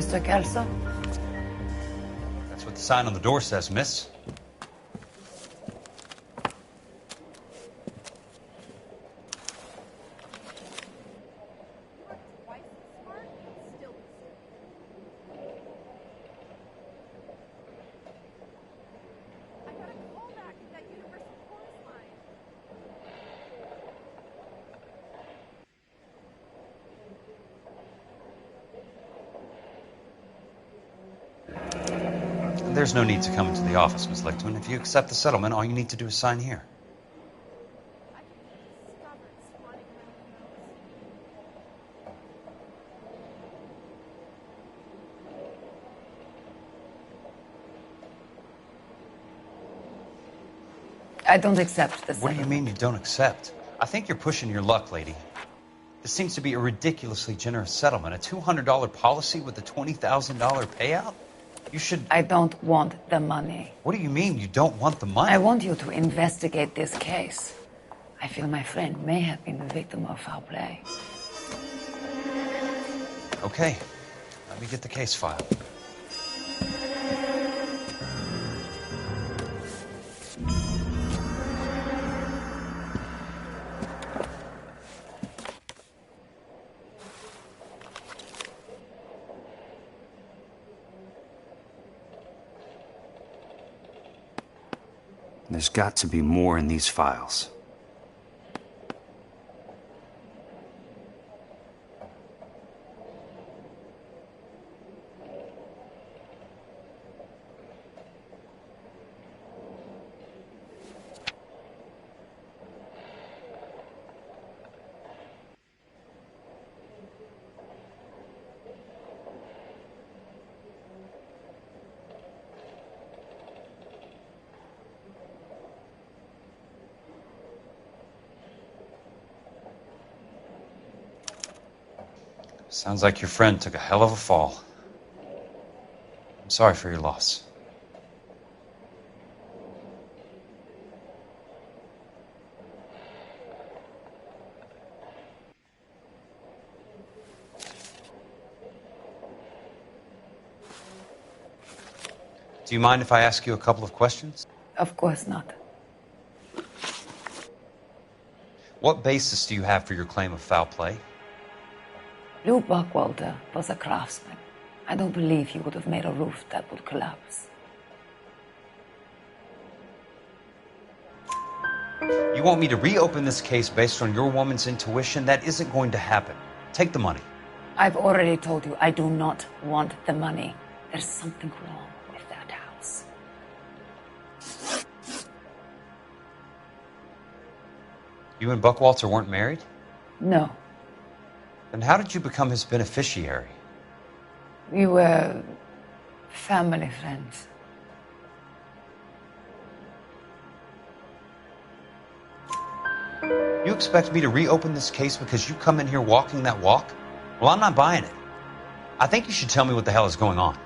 Mr. Kelso? That's what the sign on the door says, miss. There's no need to come into the office, Miss Lichtman. If you accept the settlement, all you need to do is sign here. I don't accept the settlement. What do you mean you don't accept? I think you're pushing your luck, lady. This seems to be a ridiculously generous settlement. A $200 policy with a $20,000 payout? You should... I don't want the money. What do you mean you don't want the money? I want you to investigate this case. I feel my friend may have been the victim of foul play. Okay. Let me get the case file. There's got to be more in these files. Sounds like your friend took a hell of a fall. I'm sorry for your loss. Do you mind if I ask you a couple of questions? Of course not. What basis do you have for your claim of foul play? Lou Buckwalter was a craftsman. I don't believe he would have made a roof that would collapse. You want me to reopen this case based on your woman's intuition? That isn't going to happen. Take the money. I've already told you I do not want the money. There's something wrong with that house. You and Buckwalter weren't married? No. Then how did you become his beneficiary? We were family friends. You expect me to reopen this case because you come in here walking that walk? Well, I'm not buying it. I think you should tell me what the hell is going on.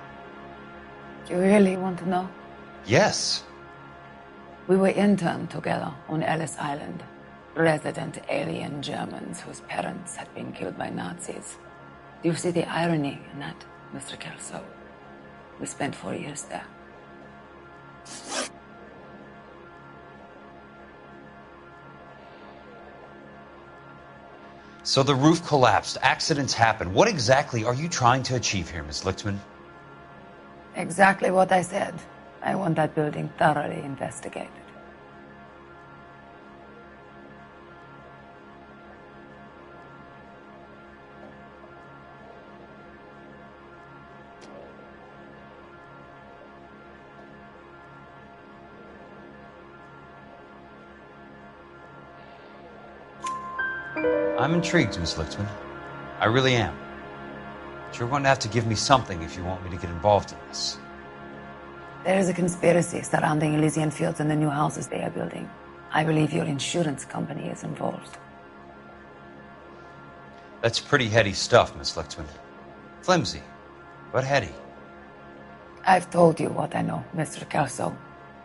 You really want to know? Yes. We were interned together on Ellis Island. Resident alien Germans whose parents had been killed by Nazis. Do you see the irony in that, Mr. Kelso? We spent 4 years there. So the roof collapsed, accidents happen. What exactly are you trying to achieve here, Miss Lichtman? Exactly what I said. I want that building thoroughly investigated. I'm intrigued, Miss Lichtman. I really am. But you're going to have to give me something if you want me to get involved in this. There is a conspiracy surrounding Elysian Fields and the new houses they are building. I believe your insurance company is involved. That's pretty heady stuff, Miss Lichtman. Flimsy, but heady. I've told you what I know, Mr. Kelso.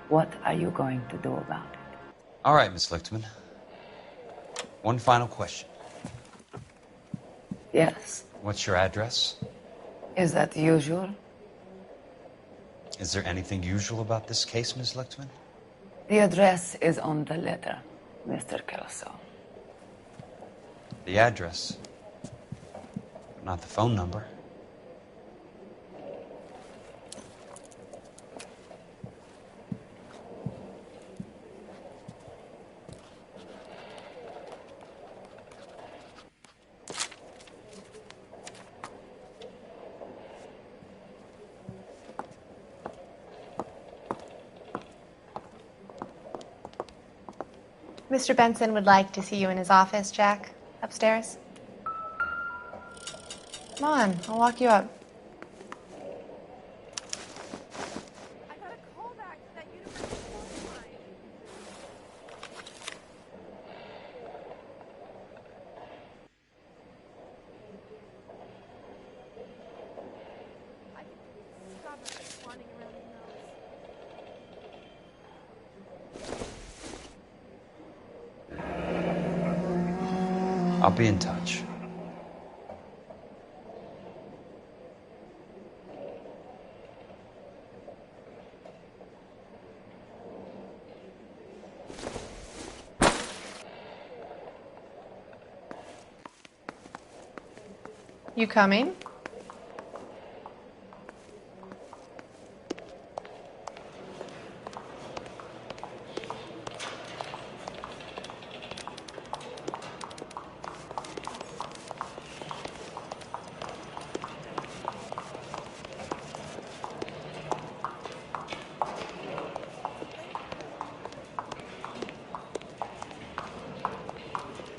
What are you going to do about it? All right, Miss Lichtman. One final question. Yes. What's your address? Is that usual? Is there anything usual about this case, Ms. Lichtman? The address is on the letter, Mr. Kelso. The address, but not the phone number. Mr. Benson would like to see you in his office, Jack. Upstairs. Come on, I'll walk you up. I got a call back to that university phone line. I can stop her swanning around his nose. I'll be in touch. You coming?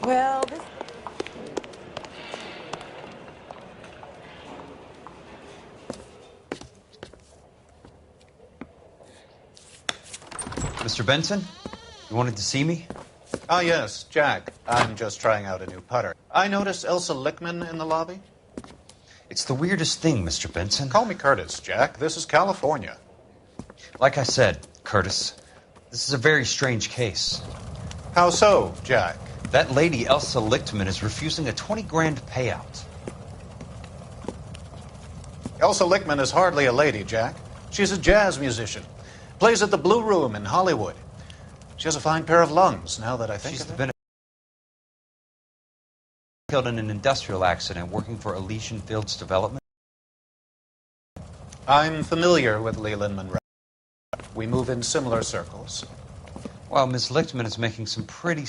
Well, this... Mr. Benson, you wanted to see me? Ah, yes, Jack. I'm just trying out a new putter. I noticed Elsa Lichtman in the lobby. It's the weirdest thing, Mr. Benson. Call me Curtis, Jack. This is California. Like I said, Curtis, this is a very strange case. How so, Jack? That lady, Elsa Lichtman, is refusing a 20 grand payout. Elsa Lichtman is hardly a lady, Jack. She's a jazz musician. Plays at the Blue Room in Hollywood. She has a fine pair of lungs, now that I think She's of it. been killed in an industrial accident working for Elysian Fields Development. I'm familiar with Leland Monroe. We move in similar circles. Well, Miss Lichtman is making some pretty...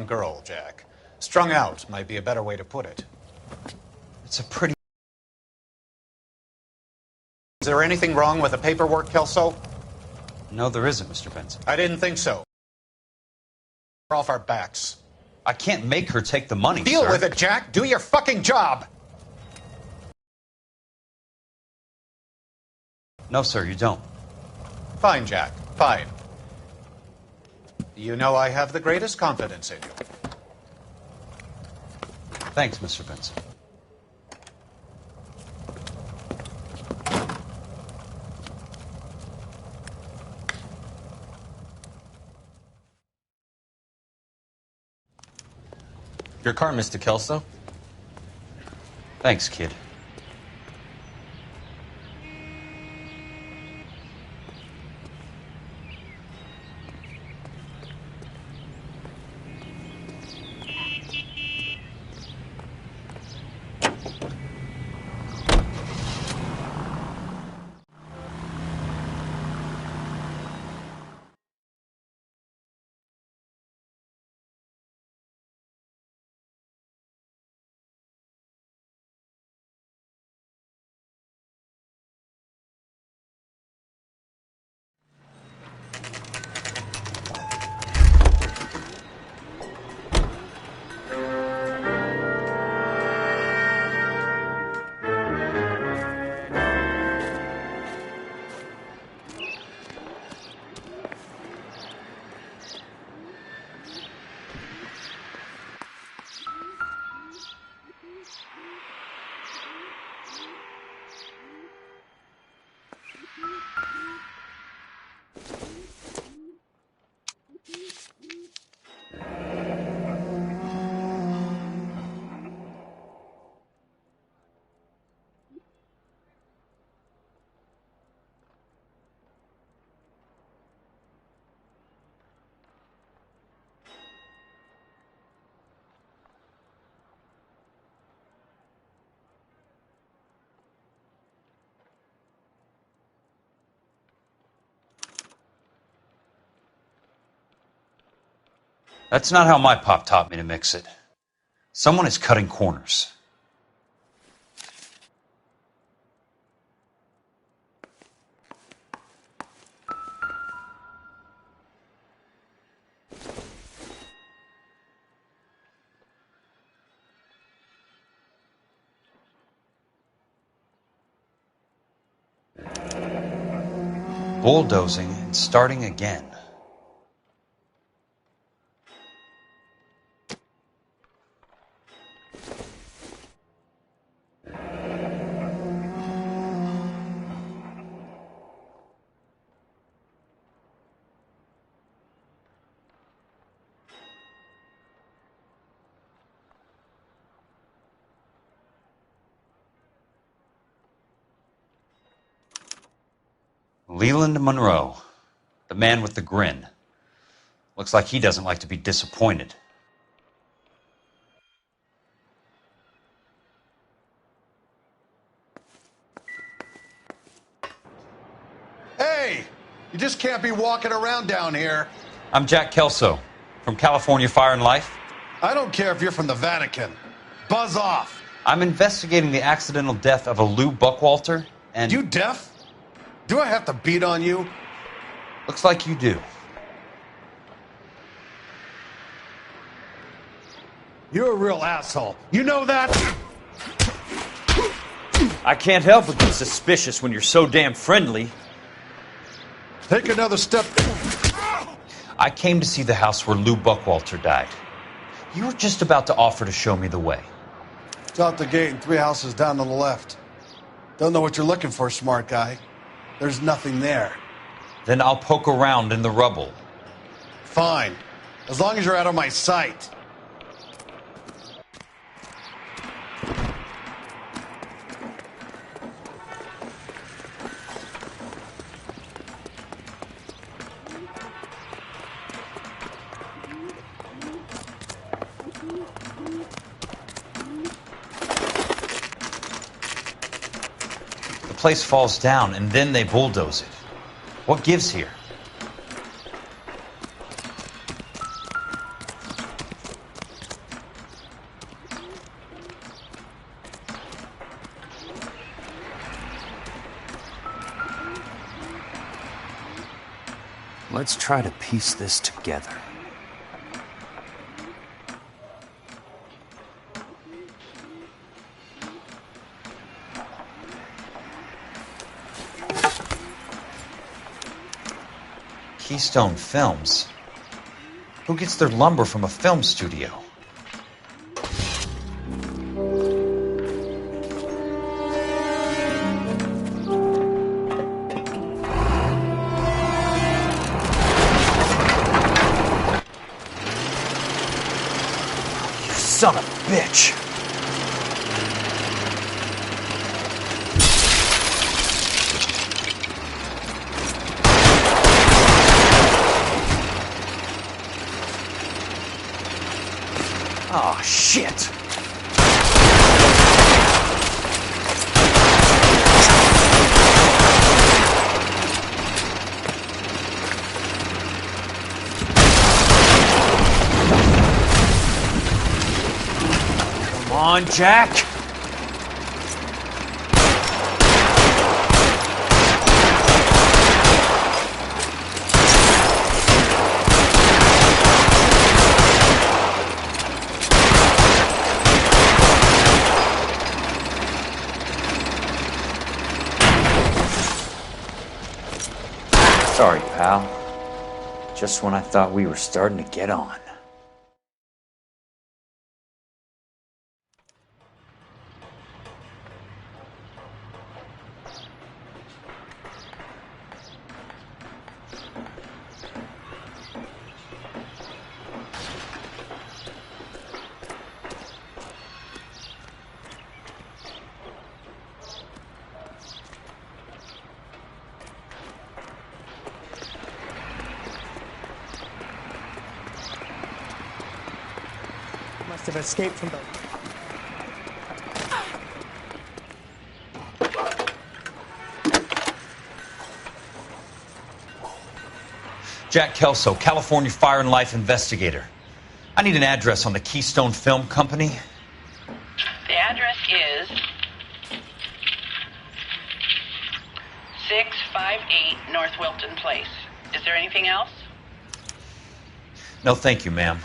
Girl, Jack. Strung out might be a better way to put it. It's a pretty... Is there anything wrong with the paperwork, Kelso? No, there isn't, Mr. Benson. I didn't think so. We're off our backs. I can't make her take the money, Deal sir. with it, Jack. Do your fucking job. No, sir, you don't. Fine, Jack. Fine. You know I have the greatest confidence in you. Thanks, Mr. Benson. Your car, Mr. Kelso. Thanks, kid. That's not how my pop taught me to mix it. Someone is cutting corners. Bulldozing and starting again. Leland Monroe, the man with the grin. Looks like he doesn't like to be disappointed. Hey! You just can't be walking around down here. I'm Jack Kelso, from California Fire and Life. I don't care if you're from the Vatican. Buzz off. I'm investigating the accidental death of a Lou Buckwalter, and... You deaf? Do I have to beat on you? Looks like you do. You're a real asshole. You know that? I can't help but be suspicious when you're so damn friendly. Take another step. I came to see the house where Lou Buckwalter died. You were just about to offer to show me the way. It's out the gate and 3 houses down on the left. Don't know what you're looking for, smart guy. There's nothing there. Then I'll poke around in the rubble. Fine. As long as you're out of my sight. The place falls down, and then they bulldoze it. What gives here? Let's try to piece this together. Keystone Films? Who gets their lumber from a film studio? You son of a bitch! Oh, shit! Come on, Jack! Sorry, pal. Just when I thought we were starting to get on. Must have escaped from the... Jack Kelso, California Fire and Life investigator. I need an address on the Keystone Film Company. The address is 658 North Wilton Place. Is there anything else? No, thank you, ma'am.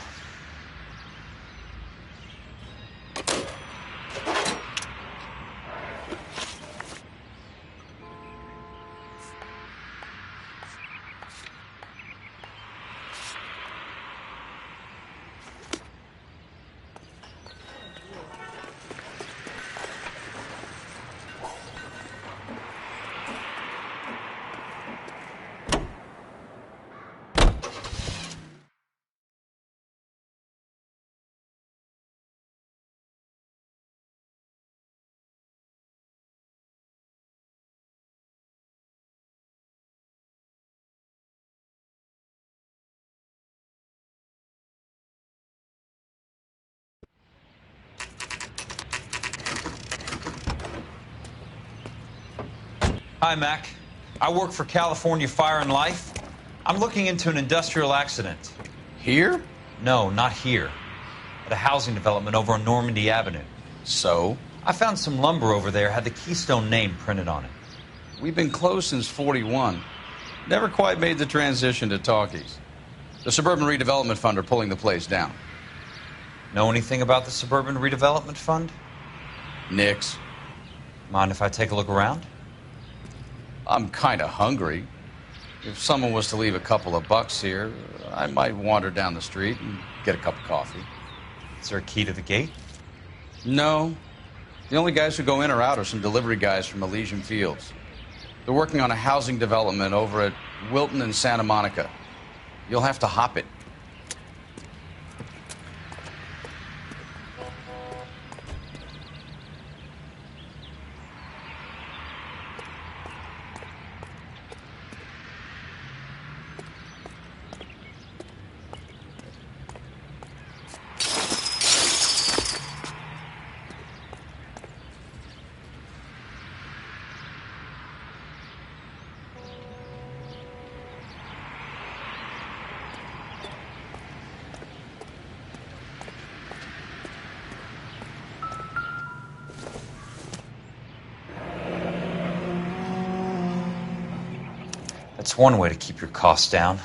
Hi, Mac. I work for California Fire and Life. I'm looking into an industrial accident. Here? No, not here. At a housing development over on Normandy Avenue. So? I found some lumber over there, had the Keystone name printed on it. We've been closed since 41. Never quite made the transition to talkies. The Suburban Redevelopment Fund are pulling the place down. Know anything about the Suburban Redevelopment Fund? Nix. Mind if I take a look around? I'm kind of hungry. If someone was to leave a couple of bucks here, I might wander down the street and get a cup of coffee. Is there a key to the gate? No. The only guys who go in or out are some delivery guys from Elysian Fields. They're working on a housing development over at Wilton and Santa Monica. You'll have to hop it. That's one way to keep your costs down.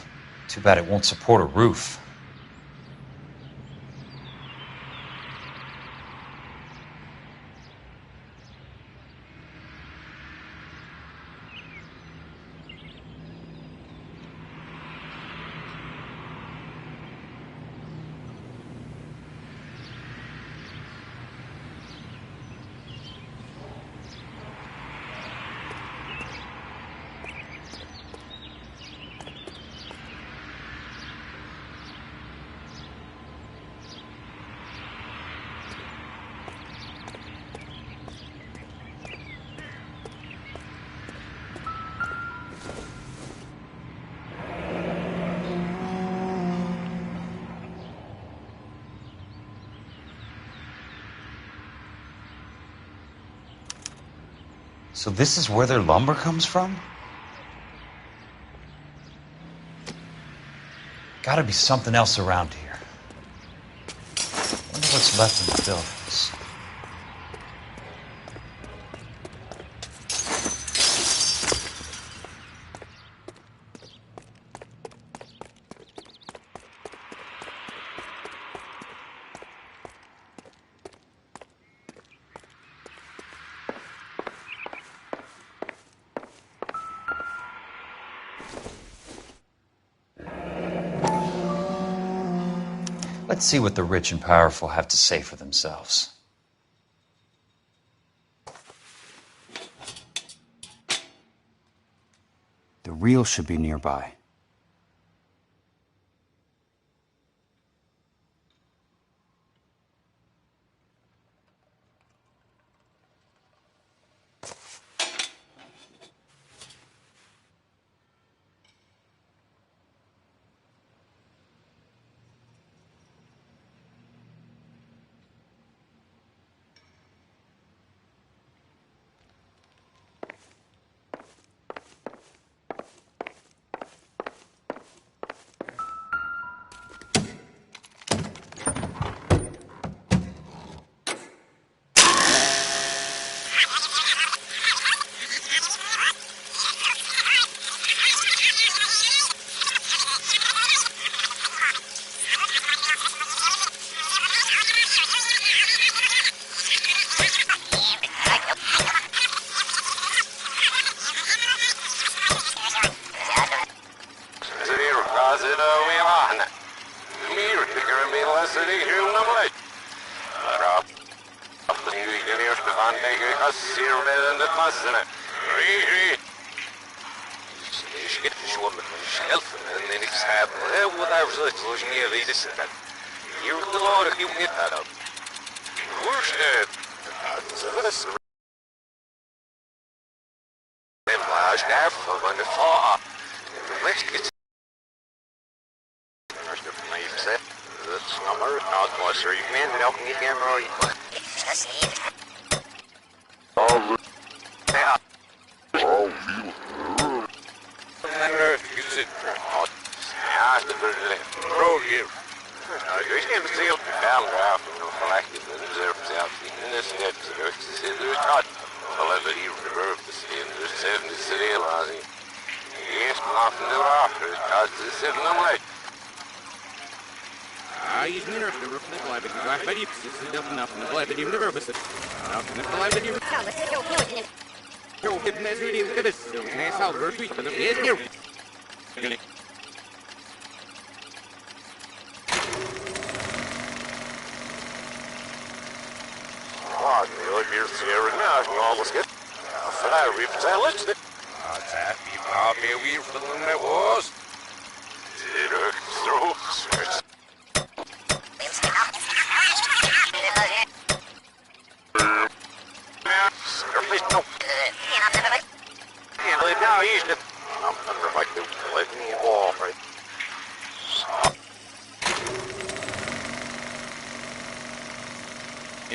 Too bad it won't support a roof. So this is where their lumber comes from? Gotta be something else around here. Wonder what's left in the buildings. Let's see what the rich and powerful have to say for themselves. The real should be nearby.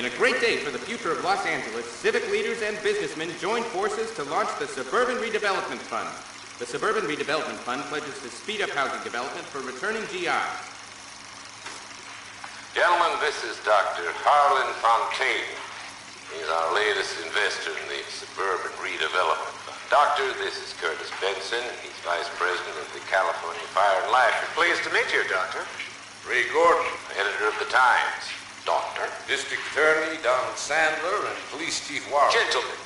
In a great day for the future of Los Angeles, civic leaders and businessmen joined forces to launch the Suburban Redevelopment Fund. The Suburban Redevelopment Fund pledges to speed up housing development for returning GIs. Gentlemen, this is Dr. Harlan Fontaine. He's our latest investor in the Suburban Redevelopment Fund. Doctor, this is Curtis Benson. He's Vice President of the California Fire and Life. Pleased to meet you, Doctor. Ray Gordon, editor of the Times. Doctor. District Attorney Donald Sandler and Police Chief Warren. Gentlemen,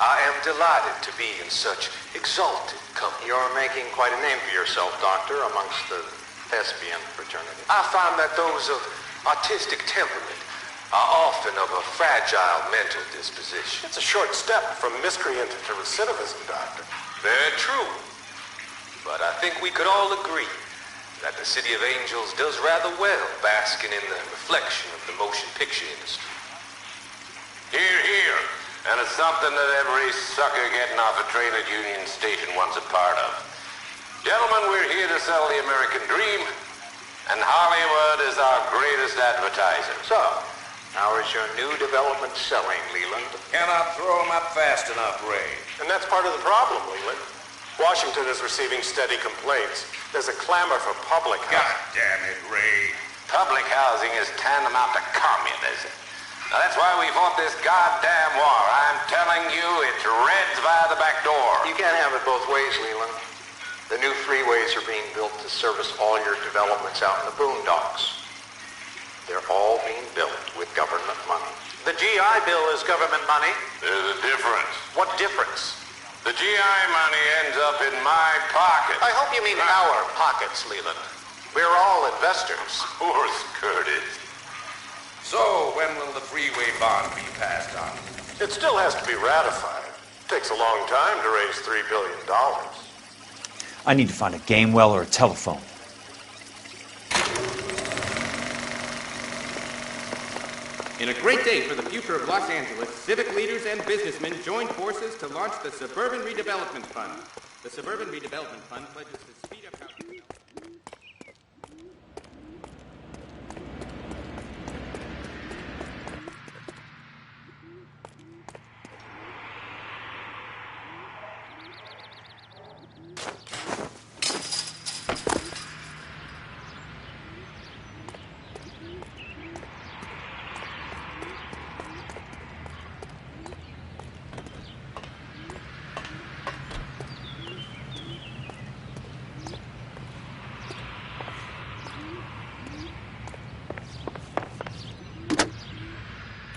I am delighted to be in such exalted company. You're making quite a name for yourself, Doctor, amongst the thespian fraternity. I find that those of artistic temperament are often of a fragile mental disposition. It's a short step from miscreant to recidivism, Doctor. Very true. But I think we could all agree that the City of Angels does rather well basking in the reflection of the motion picture industry. Hear, hear. And it's something that every sucker getting off a train at Union Station wants a part of. Gentlemen, we're here to sell the American dream, and Hollywood is our greatest advertiser. So, how is your new development selling, Leland? Cannot throw them up fast enough, Ray. And that's part of the problem, Leland. Washington is receiving steady complaints. There's a clamor for public housing. God damn it, Ray. Public housing is tantamount to communism. Now, that's why we fought this goddamn war. I'm telling you, it's Reds via the back door. You can't have it both ways, Leland. The new freeways are being built to service all your developments out in the boondocks. They're all being built with government money. The GI Bill is government money. There's a difference. What difference? The GI money ends up in my pocket. I hope you mean our pockets, Leland. We're all investors. Of course, Curtis. So, when will the freeway bond be passed on? It still has to be ratified. It takes a long time to raise $3 billion. I need to find a game well or a telephone. In a great day for the future of Los Angeles, civic leaders and businessmen joined forces to launch the Suburban Redevelopment Fund. The Suburban Redevelopment Fund pledges to speed up housing development.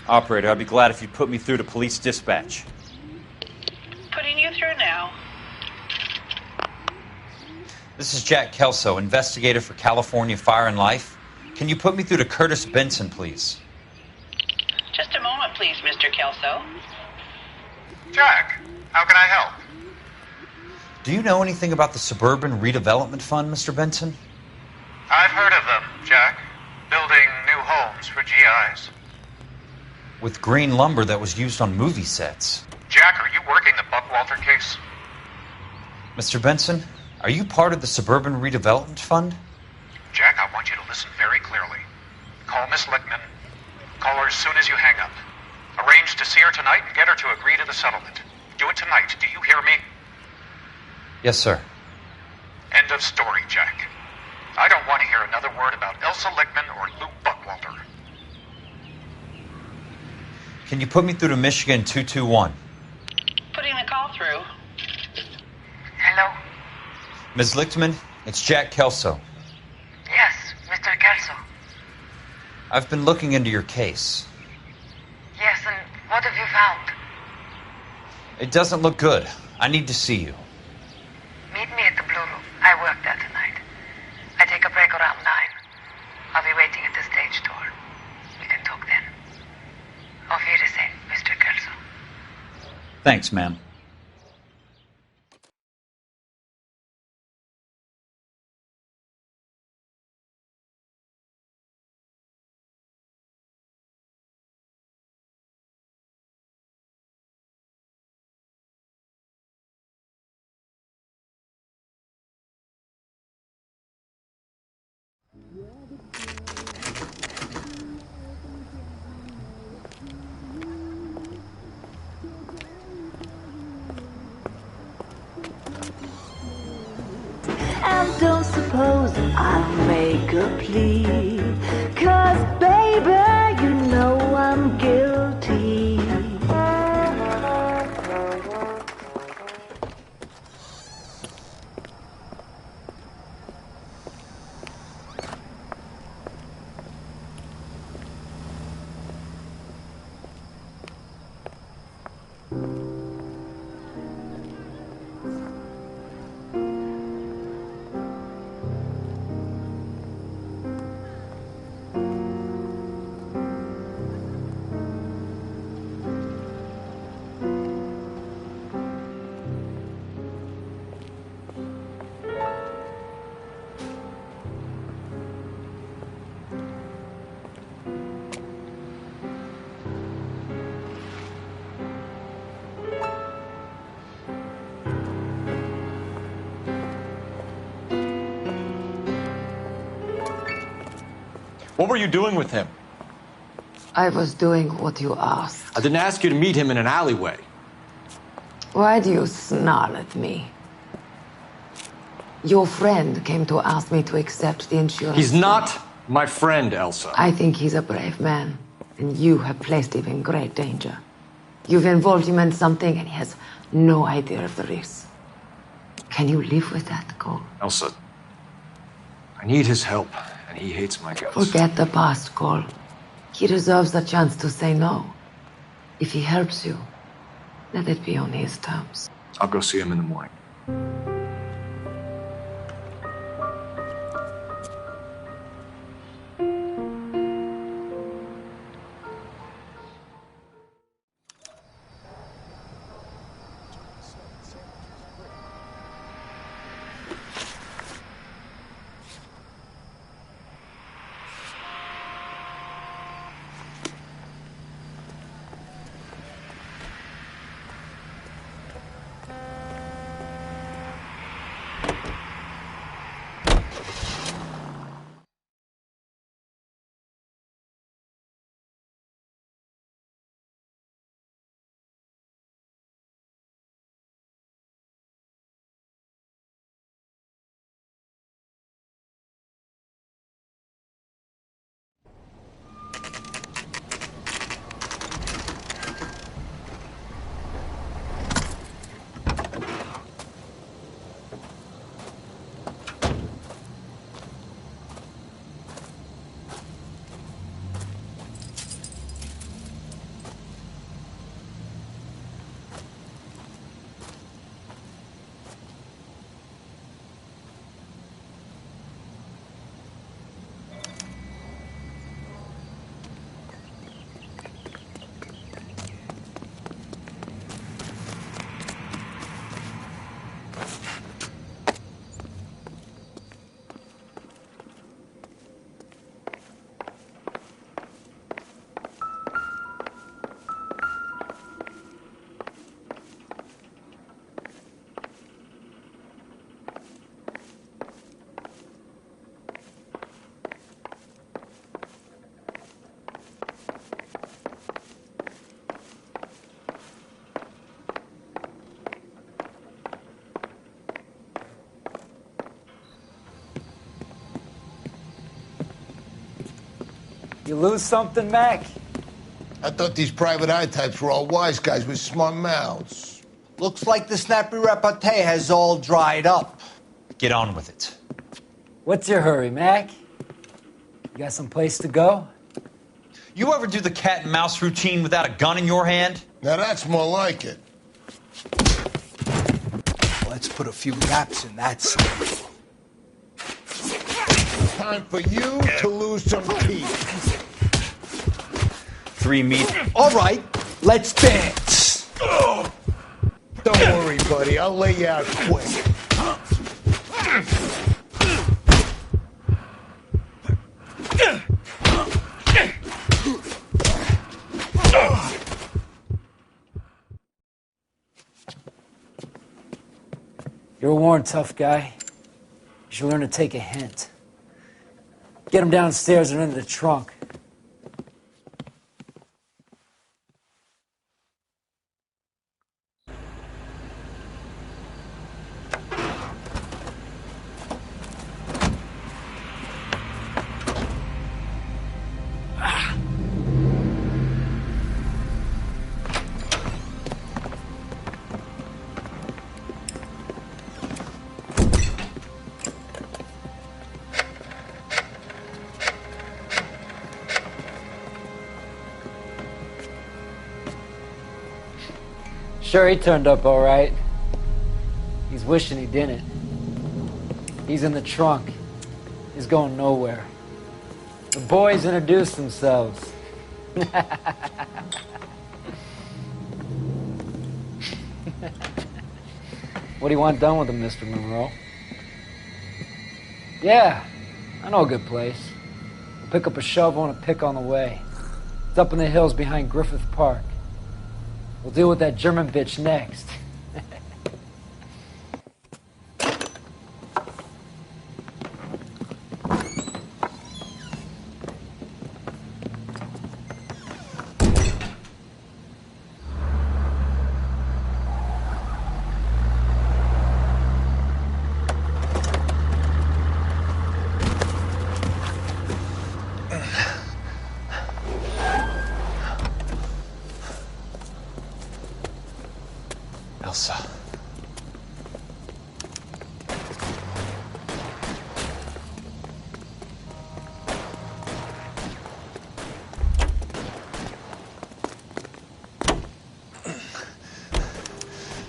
Operator, I'd be glad if you'd put me through to police dispatch. Putting you through now. This is Jack Kelso, investigator for California Fire and Life. Can you put me through to Curtis Benson, please? Just a moment, please, Mr. Kelso. Jack, how can I help? Do you know anything about the Suburban Redevelopment Fund, Mr. Benson? I've heard of them, Jack. Building new homes for GIs. With green lumber that was used on movie sets. Jack, are you working the Buckwalter case? Mr. Benson, are you part of the Suburban Redevelopment Fund? Jack, I want you to listen very clearly. Call Miss Lickman. Call her as soon as you hang up. Arrange to see her tonight and get her to agree to the settlement. Do it tonight. Do you hear me? Yes, sir. End of story, Jack. I don't want to hear another word about Elsa Lickman or Luke Buckwalter. Can you put me through to Michigan 221? Putting the call through. Hello? Ms. Lichtman, it's Jack Kelso. Yes, Mr. Kelso. I've been looking into your case. Yes, and what have you found? It doesn't look good. I need to see you. Meet me at the Blue Room. I work there tonight. I take a break around 9. I'll be waiting at the stage door. We can talk then. Auf Wiedersehen, Mr. Kelso. Thanks, ma'am. And don't suppose I'll make a plea, 'cause baby, you know I'm guilty. What were you doing with him? I was doing what you asked. I didn't ask you to meet him in an alleyway. Why do you snarl at me? Your friend came to ask me to accept the insurance. He's not my friend, Elsa. I think he's a brave man, and you have placed him in great danger. You've involved him in something, and he has no idea of the risk. Can you live with that, Cole? Elsa, I need his help, and he hates my guts. Forget the past, Cole. He deserves a chance to say no. If he helps you, let it be on his terms. I'll go see him in the morning. You lose something, Mac? I thought these private eye types were all wise guys with smart mouths. Looks like the snappy repartee has all dried up. Get on with it. What's your hurry, Mac? You got some place to go? You ever do the cat and mouse routine without a gun in your hand? Now that's more like it. Let's put a few gaps in that stuff. Time for you to lose some teeth. 3 meat. All right, let's dance. Don't worry, buddy. I'll lay you out quick. You're a worn, tough guy. You should learn to take a hint. Get him downstairs and into the trunk. Sure, he turned up all right. He's wishing he didn't. He's in the trunk. He's going nowhere. The boys introduced themselves. What do you want done with him, Mr. Monroe? Yeah, I know a good place. We'll pick up a shovel and a pick on the way. It's up in the hills behind Griffith Park. We'll deal with that German bitch next. Elsa.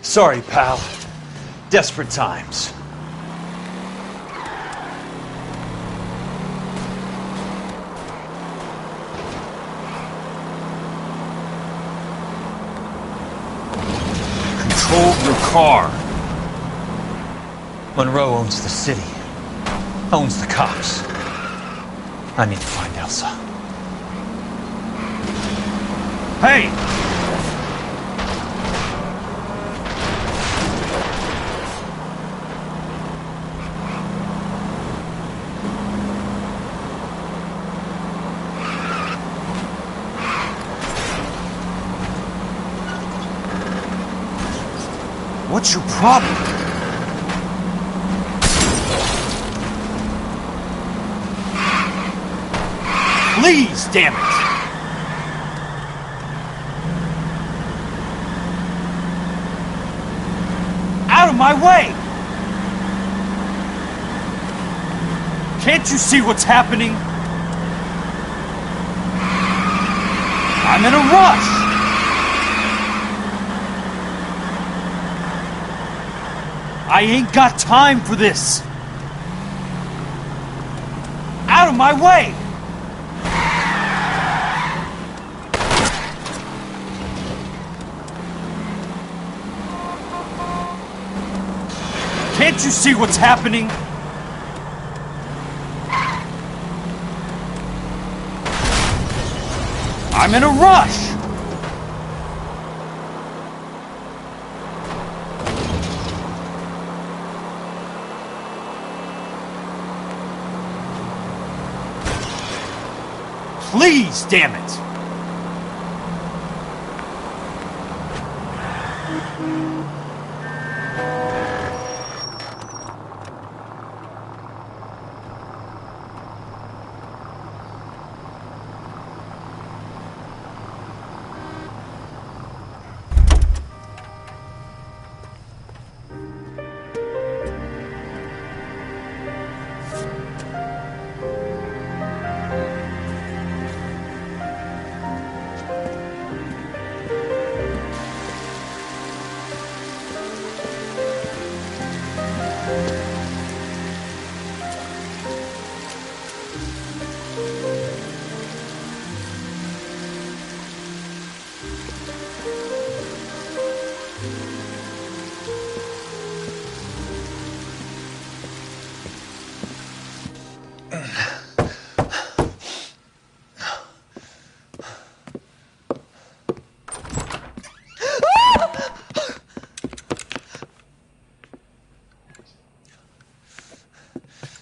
Sorry, pal. Desperate times. Control your car. Monroe owns the city. Owns the cops. I need to find Elsa. Hey! What's your problem? Please, damn it! Out of my way! Can't you see what's happening? I'm in a rush! I ain't got time for this! Out of my way! Can't you see what's happening? I'm in a rush! Please, damn it!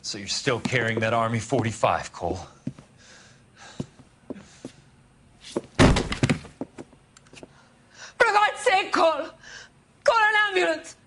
So you're still carrying that Army 45, Cole? For God's sake, Cole! Call an ambulance!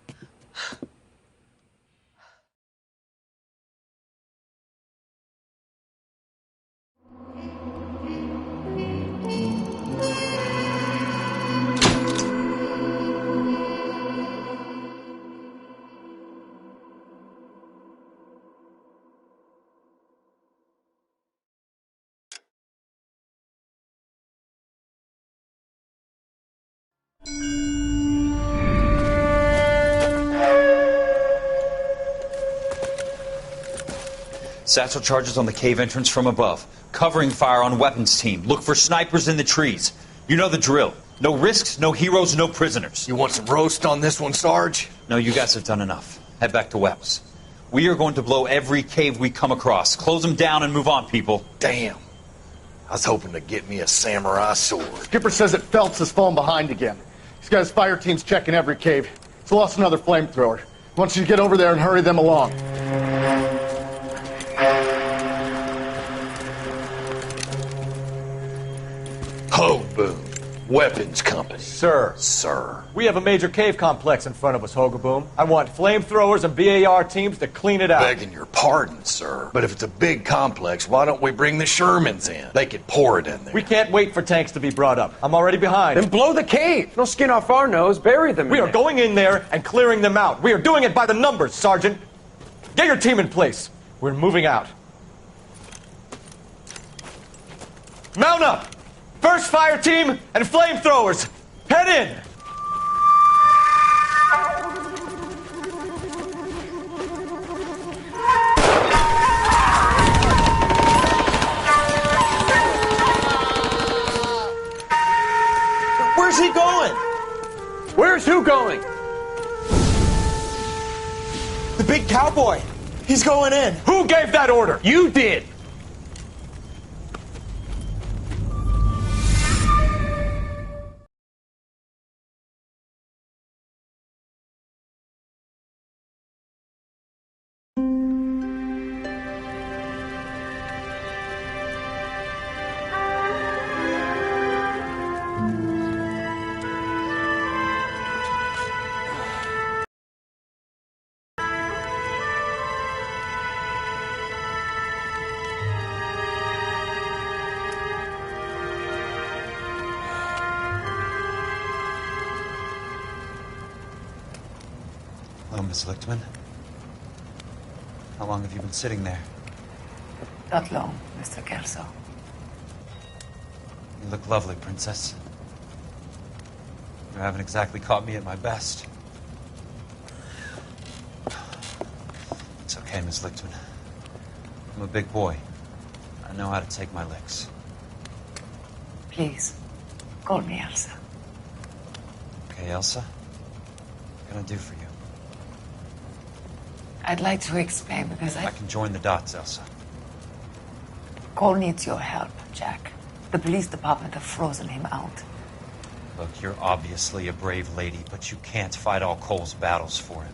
Satchel charges on the cave entrance from above. Covering fire on weapons team. Look for snipers in the trees. You know the drill. No risks, no heroes, no prisoners. You want some roast on this one, Sarge? No, you guys have done enough. Head back to Webb's. We are going to blow every cave we come across. Close them down and move on, people. Damn. I was hoping to get me a samurai sword. Skipper says that Phelps has fallen behind again. He's got his fire teams checking every cave. He's lost another flamethrower. He wants you to get over there and hurry them along. Hoboom. Weapons Company. Sir. Sir. We have a major cave complex in front of us, Hogaboom. I want flamethrowers and BAR teams to clean it out. Begging your pardon, sir. But if it's a big complex, why don't we bring the Shermans in? They could pour it in there. We can't wait for tanks to be brought up. I'm already behind. Then blow the cave. No skin off our nose. Bury them. We are going in there and clearing them out. We are doing it by the numbers, Sergeant. Get your team in place. We're moving out. Mount up! First fire team and flamethrowers! Head in! Where's he going? Where's who going? The big cowboy. He's going in. Who gave that order? You did. Hello, Miss Lichtman. How long have you been sitting there? Not long, Mr. Kelso. You look lovely, Princess. You haven't exactly caught me at my best. It's okay, Miss Lichtman. I'm a big boy. I know how to take my licks. Please, call me Elsa. Okay, Elsa? What can I do for you? I'd like to explain because I can join the dots, Elsa. Cole needs your help, Jack. The police department have frozen him out. Look, you're obviously a brave lady, but you can't fight all Cole's battles for him.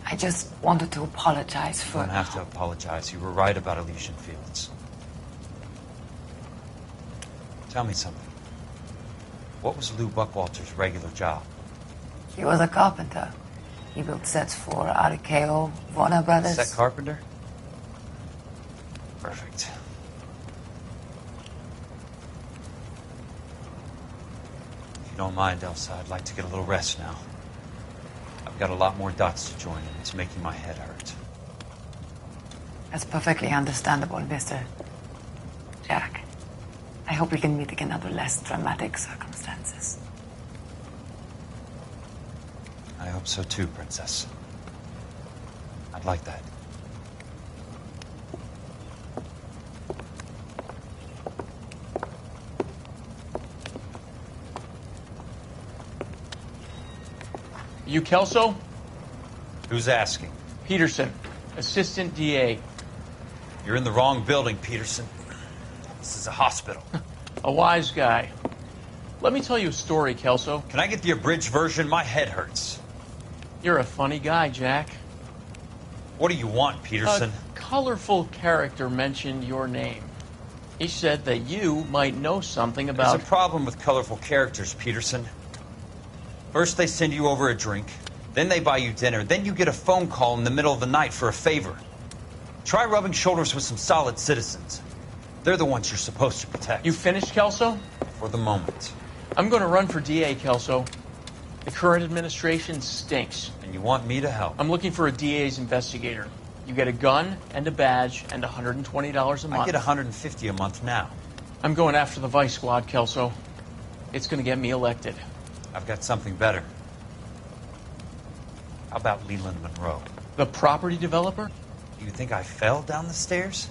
I just wanted to apologize for... You don't have to apologize. You were right about Elysian Fields. Tell me something. What was Lou Buckwalter's regular job? He was a carpenter. He built sets for RKO, Warner Brothers. Set carpenter? Perfect. If you don't mind, Elsa, I'd like to get a little rest now. I've got a lot more dots to join, and it's making my head hurt. That's perfectly understandable, Mr. Jack. I hope we can meet again under less dramatic circumstances. I hope so too, Princess. I'd like that. You Kelso? Who's asking? Peterson, Assistant DA. You're in the wrong building, Peterson. This is a hospital. A wise guy. Let me tell you a story, Kelso. Can I get the abridged version? My head hurts. You're a funny guy, Jack. What do you want, Peterson? A colorful character mentioned your name. He said that you might know something about... There's a problem with colorful characters, Peterson. First they send you over a drink, then they buy you dinner, then you get a phone call in the middle of the night for a favor. Try rubbing shoulders with some solid citizens. They're the ones you're supposed to protect. You finished, Kelso? For the moment. I'm going to run for DA, Kelso. The current administration stinks. And you want me to help? I'm looking for a DA's investigator. You get a gun and a badge and $120 a month. I get $150 a month now. I'm going after the Vice Squad, Kelso. It's going to get me elected. I've got something better. How about Leland Monroe? The property developer? Do you think I fell down the stairs?